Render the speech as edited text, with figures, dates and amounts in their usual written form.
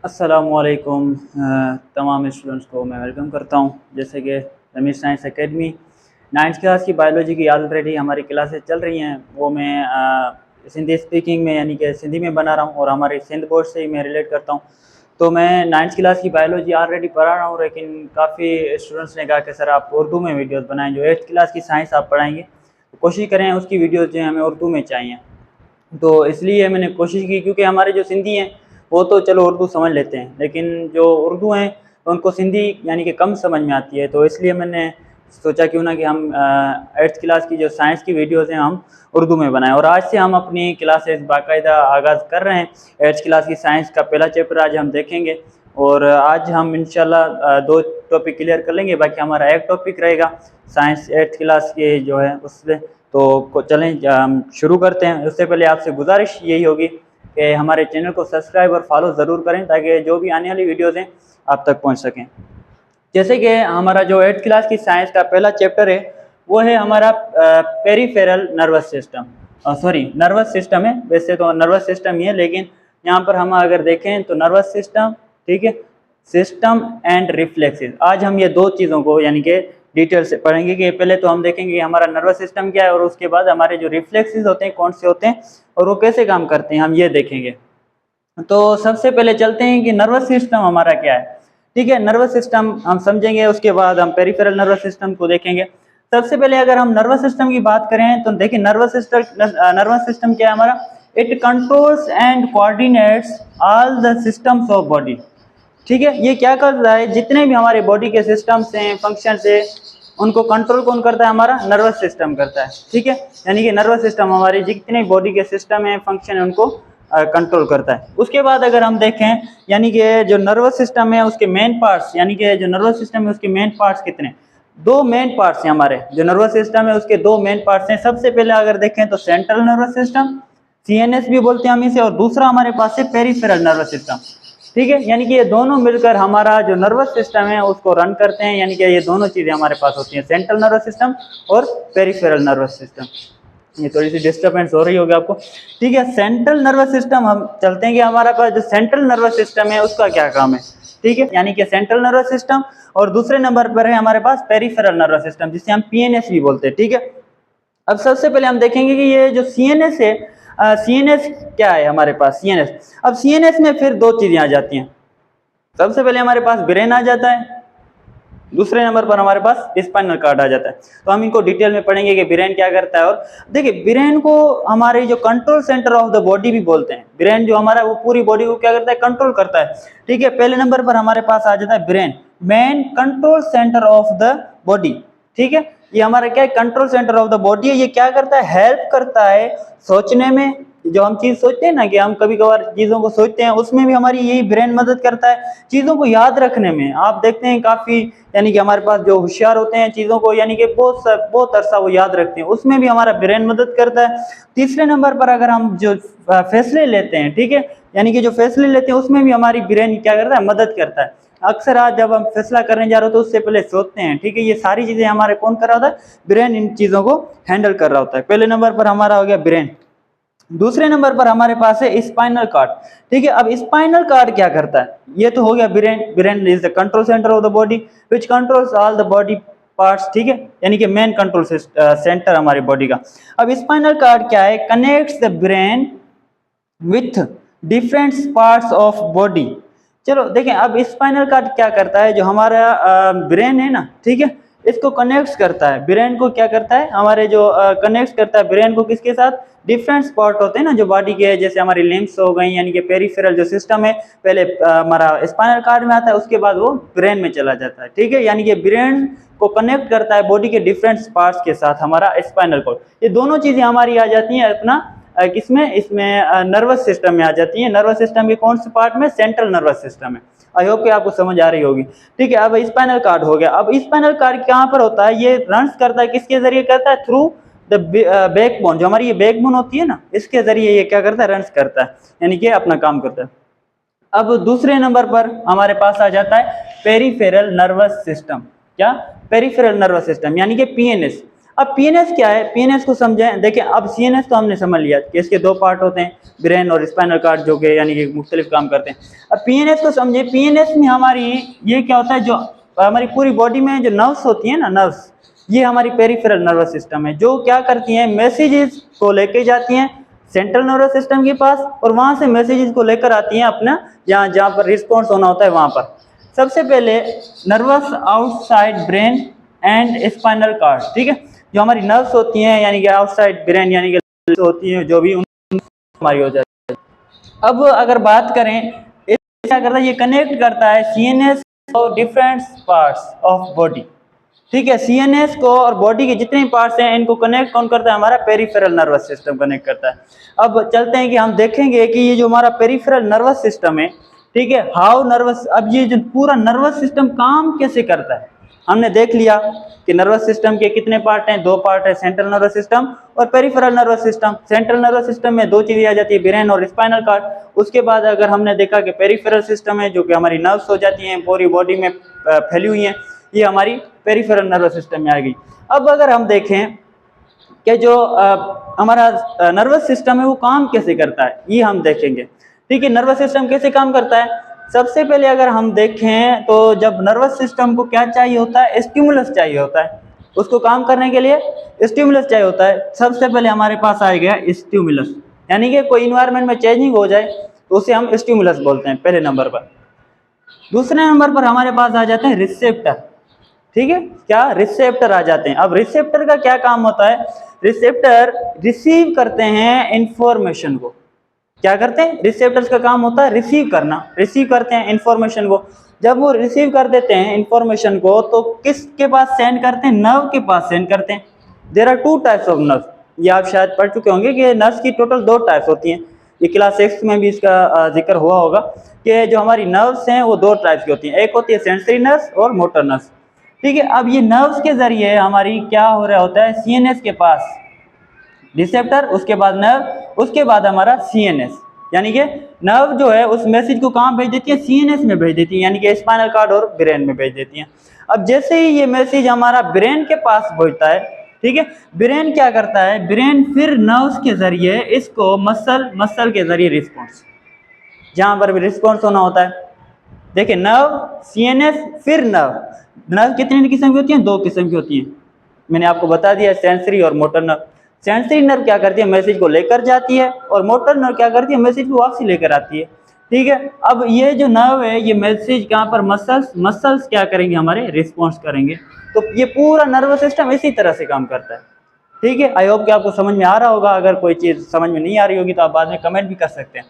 अस्सलामुअलैकुम तमाम स्टूडेंट्स को मैं वेलकम करता हूं। जैसे कि Ramiz science academy 9th class की बायोलॉजी की ऑलरेडी हमारी क्लासेस चल रही हैं, वो मैं सिंधी स्पीकिंग में यानी कि सिंधी में बना रहा हूं और हमारे सिंध बोर्ड से ही मैं रिलेट करता हूं। तो मैं 9th क्लास की बायोलॉजी ऑलरेडी पढ़ा रहा हूं, लेकिन काफ़ी स्टूडेंट्स ने कहा कि सर आप उर्दू में वीडियोज़ बनाएं। जो 8th क्लास की साइंस आप पढ़ाएँगे तो कोशिश करें उसकी वीडियोज़ जो हैं हमें उर्दू में चाहिए। तो इसलिए मैंने कोशिश की, क्योंकि हमारे जो सिंधी हैं वो तो चलो उर्दू समझ लेते हैं, लेकिन जो उर्दू हैं उनको सिंधी यानी कि कम समझ में आती है। तो इसलिए मैंने सोचा क्यों ना कि हम 8th क्लास की जो साइंस की वीडियोज़ हैं हम उर्दू में बनाएं। और आज से हम अपनी क्लासेस बाकायदा आगाज़ कर रहे हैं। 8th क्लास की साइंस का पहला चैप्टर आज हम देखेंगे और आज हम इंशाल्लाह 2 टॉपिक क्लियर कर लेंगे, बाकी हमारा एक टॉपिक रहेगा साइंस 8th क्लास के जो है उससे। तो चलें शुरू करते हैं। उससे पहले आपसे गुजारिश यही होगी कि हमारे चैनल को सब्सक्राइब और फॉलो ज़रूर करें ताकि जो भी आने वाली वीडियोज़ हैं आप तक पहुंच सकें। जैसे कि हमारा जो 8th क्लास की साइंस का पहला चैप्टर है वो है हमारा peripheral nervous system. Sorry, nervous system है, वैसे तो नर्वस सिस्टम ही है, लेकिन यहाँ पर हम अगर देखें तो नर्वस सिस्टम, ठीक है, सिस्टम एंड रिफ्लेक्सेस। आज हम ये दो चीज़ों को यानी कि डिटेल से पढ़ेंगे कि पहले तो हम देखेंगे कि हमारा नर्वस सिस्टम क्या है और उसके बाद हमारे जो रिफ्लेक्सेस होते हैं कौन से होते हैं और वो कैसे काम करते हैं हम ये देखेंगे। तो सबसे पहले चलते हैं कि नर्वस सिस्टम हमारा क्या है। ठीक है, नर्वस सिस्टम हम समझेंगे, उसके बाद हम पेरिफेरल नर्वस सिस्टम को देखेंगे। सबसे पहले अगर हम नर्वस सिस्टम की बात करें तो देखिए नर्वस सिस्टम क्या है हमारा। It controls and coordinates all the systems of body. ठीक है, ये क्या करता है, जितने भी हमारे बॉडी के सिस्टम्स हैं, फंक्शंस है, उनको कंट्रोल कौन करता है, हमारा नर्वस सिस्टम करता है। ठीक है, यानी कि नर्वस सिस्टम हमारे जितने बॉडी के सिस्टम है, फंक्शन है, उनको कंट्रोल करता है। उसके बाद अगर हम देखें यानी कि जो नर्वस सिस्टम है उसके मेन पार्ट्स, यानी कि जो नर्वस सिस्टम है उसके मेन पार्ट्स कितने, दो मेन पार्ट्स हैं हमारे। जो नर्वस सिस्टम है उसके दो मेन पार्ट्स हैं। सबसे पहले अगर देखें तो सेंट्रल नर्वस सिस्टम, सीएनएस भी बोलते हैं हम इसे, और दूसरा हमारे पास है पेरिफेरल नर्वस सिस्टम। ठीक है, यानी कि ये दोनों मिलकर हमारा जो नर्वस सिस्टम है उसको रन करते हैं, यानी कि ये दोनों चीज़ें हमारे पास होती हैं, सेंट्रल नर्वस सिस्टम और पेरिफेरल नर्वस सिस्टम। ये थोड़ी सी डिस्टर्बेंस हो रही होगी आपको। ठीक है, सेंट्रल नर्वस सिस्टम हम चलते हैं कि हमारा पास जो सेंट्रल नर्वस सिस्टम है उसका क्या काम है। ठीक है, यानी कि सेंट्रल नर्वस सिस्टम, और दूसरे नंबर पर है हमारे पास पेरिफेरल नर्वस सिस्टम जिसे हम पीएनएस भी बोलते हैं। ठीक है, अब सबसे पहले हम देखेंगे कि ये जो सीएनएस है, सीएनएस क्या है हमारे पास। सीएनएस, अब सीएनएस में फिर दो चीजें आ जाती हैं। सबसे पहले हमारे पास ब्रेन आ जाता है, दूसरे नंबर पर हमारे पास स्पाइनल कॉर्ड आ जाता है। तो हम इनको डिटेल में पढ़ेंगे कि ब्रेन क्या करता है। और देखिए ब्रेन को हमारे जो control centre of the body भी बोलते हैं। ब्रेन जो हमारा वो पूरी बॉडी को क्या करता है, कंट्रोल करता है। ठीक है, पहले नंबर पर हमारे पास आ जाता है brain, main control centre of the body. ठीक है, ये हमारा क्या है, control centre of the body है। ये क्या करता है, हेल्प करता है सोचने में। जो हम चीज सोचते हैं ना कि हम कभी कभार चीजों को सोचते हैं, उसमें भी हमारी यही ब्रेन मदद करता है। चीजों को याद रखने में आप देखते हैं काफी, यानी कि हमारे पास जो होशियार होते हैं चीजों को यानी कि बहुत अरसा वो याद रखते हैं, उसमें भी हमारा ब्रेन मदद करता है। तीसरे नंबर पर अगर हम जो फैसले लेते हैं, ठीक है, यानी कि जो फैसले लेते हैं उसमें भी हमारी ब्रेन क्या करता है, मदद करता है। अक्सर आज जब हम फैसला करने जा रहे हो तो उससे पहले सोचते हैं। ठीक है, ये सारी चीजें हमारे कौन कर रहा होता है, ब्रेन इन चीजों को हैंडल कर रहा होता है। पहले नंबर पर हमारा हो गया ब्रेन। दूसरे नंबर पर हमारे पास है स्पाइनल कार्ड। ठीक है, अब स्पाइनल कार्ड क्या करता है, ये तो हो गया brain. Brain is the control centre of the body which controls all the body parts. ठीक है, यानी कि मेन कंट्रोल सेंटर हमारी बॉडी का। अब स्पाइनल कार्ड क्या है, connects the brain with different parts of body. चलो देखें, अब स्पाइनल कार्ड क्या करता है, जो हमारा ब्रेन है ना, ठीक है, इसको कनेक्ट करता है। ब्रेन को क्या करता है, हमारे जो कनेक्ट करता है ब्रेन को किसके साथ, डिफरेंट पार्ट होते हैं ना जो बॉडी के, जैसे हमारी लिम्स हो गई, यानी कि पेरिफेरल जो सिस्टम है पहले हमारा स्पाइनल कार्ड में आता है, उसके बाद वो ब्रेन में चला जाता है। ठीक है, यानी कि ब्रेन को कनेक्ट करता है बॉडी के डिफरेंट पार्ट्स के साथ हमारा स्पाइनल कॉर्ड। ये दोनों चीजें हमारी आ जाती हैं अपना किसमें, इसमें नर्वस सिस्टम में आ जाती है। नर्वस सिस्टम के कौन से पार्ट में, सेंट्रल नर्वस सिस्टम में। आई होप कि आपको समझ आ रही होगी। ठीक है, अब स्पाइनल कार्ड हो गया। अब स्पाइनल कार्ड कहाँ पर होता है, ये रन्स करता है, किसके जरिए करता है, थ्रू द बैकबोन। जो हमारी ये बैकबोन होती है ना, इसके जरिए ये क्या करता है, रन्स करता है, यानी कि अपना काम करता है। अब दूसरे नंबर पर हमारे पास आ जाता है पेरिफेरल नर्वस सिस्टम। क्या, पेरिफेरल नर्वस सिस्टम यानी कि पीएनएस। अब पीएनएस क्या है, पीएनएस को समझें। देखिए अब सीएनएस तो हमने समझ लिया कि इसके दो पार्ट होते हैं, ब्रेन और स्पाइनल कार्ड, जो कि यानी कि मुख्तलिफ काम करते हैं। अब पीएनएस को समझे, पीएनएस में हमारी ये क्या होता है, जो हमारी पूरी बॉडी में जो नर्व्स होती है ना, नर्व्स, ये हमारी पेरिफेरल नर्वस सिस्टम है, जो क्या करती हैं, मैसेजेस को लेके जाती हैं सेंट्रल नर्वस सिस्टम के पास, और वहाँ से मैसेजेस को लेकर आती हैं अपना जहाँ पर रिस्पॉन्स होना होता है वहाँ पर। सबसे पहले nervous outside brain and spinal cord, ठीक है, जो हमारी नर्व्स होती हैं यानी कि आउटसाइड ब्रेन यानी कि होती हैं जो भी हमारी हो जाती है। अब अगर बात करें क्या करता है, ये कनेक्ट करता है सीएनएस और डिफरेंट पार्ट्स ऑफ बॉडी, ठीक है। सीएनएस को और बॉडी के जितने पार्ट्स हैं इनको कनेक्ट कौन करता है, हमारा पेरिफेरल नर्वस सिस्टम कनेक्ट करता है। अब चलते हैं कि हम देखेंगे कि ये जो हमारा पेरिफेरल नर्वस सिस्टम है, ठीक है, हाउ नर्वस, अब ये जो पूरा नर्वस सिस्टम काम कैसे करता है, हमने देख लिया कि नर्वस सिस्टम के कितने पार्ट हैं, दो पार्ट है, सेंट्रल नर्वस सिस्टम और peripheral nervous system. Central nervous system में दो चीजें आ जाती है, ब्रेन और स्पाइनल कार्ड। उसके बाद अगर हमने देखा कि पेरिफेरल सिस्टम है, जो कि हमारी नर्व्स हो जाती हैं, पूरी बॉडी में फैली हुई हैं, ये हमारी पेरिफेरल नर्वस सिस्टम में आ गई। अब अगर हम देखें कि जो हमारा नर्वस सिस्टम है वो काम कैसे करता है, ये हम देखेंगे, ठीक है। नर्वस सिस्टम कैसे काम करता है, सबसे पहले अगर हम देखें तो जब नर्वस सिस्टम को क्या चाहिए होता है, स्टिमुलस चाहिए होता है, उसको काम करने के लिए स्टिमुलस चाहिए होता है। सबसे पहले हमारे पास आ गया स्टिमुलस, यानी कि कोई इन्वायरमेंट में चेंजिंग हो जाए तो उसे हम स्टिमुलस बोलते हैं पहले नंबर पर। दूसरे नंबर पर हमारे पास आ जाते हैं रिसेप्टर, ठीक है, क्या रिसेप्टर आ जाते हैं। अब रिसेप्टर का क्या काम होता है, रिसेप्टर रिसीव करते हैं इंफॉर्मेशन को, क्या करते हैं, रिसेप्टर्स का काम होता है रिसीव करना, रिसीव करते हैं इंफॉर्मेशन को। जब वो रिसीव कर देते हैं इंफॉर्मेशन को तो किसके पास सेंड करते हैं, नर्व के पास सेंड करते हैं। There are two types of nerve, ये आप शायद पढ़ चुके होंगे कि नर्व्स की टोटल दो टाइप्स होती हैं, ये क्लास 6 में भी इसका जिक्र हुआ होगा कि जो हमारी नर्व्स हैं वो दो टाइप्स की होती हैं, एक होती है सेंसरी नर्व्स और मोटर नर्व्स, ठीक है। अब ये नर्व्स के जरिए हमारी क्या हो रहा होता है, सीएनएस के पास रिसेप्टर, उसके बाद नर्व, उसके बाद हमारा सीएनएस, यानी कि नर्व जो है उस मैसेज को कहाँ भेज देती है, सीएनएस में भेज देती है, यानी कि स्पाइनल कार्ड और ब्रेन में भेज देती है। अब जैसे ही ये मैसेज हमारा ब्रेन के पास पहुंचता है, ठीक है, ब्रेन क्या करता है, ब्रेन फिर नर्व्स के जरिए इसको मसल के जरिए रिस्पॉन्स, जहां पर भी रिस्पॉन्स होना होता है, देखिए नर्व, सीएनएस, फिर नर्व कितने किस्म की होती हैं, दो किस्म की होती हैं, मैंने आपको बता दिया, सेंसरी और मोटर नर्व। सेंसरी नर्व क्या करती है, मैसेज को लेकर जाती है, और मोटर नर्व क्या करती है, मैसेज को वापसी लेकर आती है, ठीक है। अब ये जो नर्व है ये मैसेज कहाँ पर, मसल्स क्या करेंगे, हमारे रिस्पॉन्स करेंगे। तो ये पूरा नर्वस सिस्टम इसी तरह से काम करता है, ठीक है। आई होप कि आपको समझ में आ रहा होगा। अगर कोई चीज़ समझ में नहीं आ रही होगी तो आप बाद में कमेंट भी कर सकते हैं।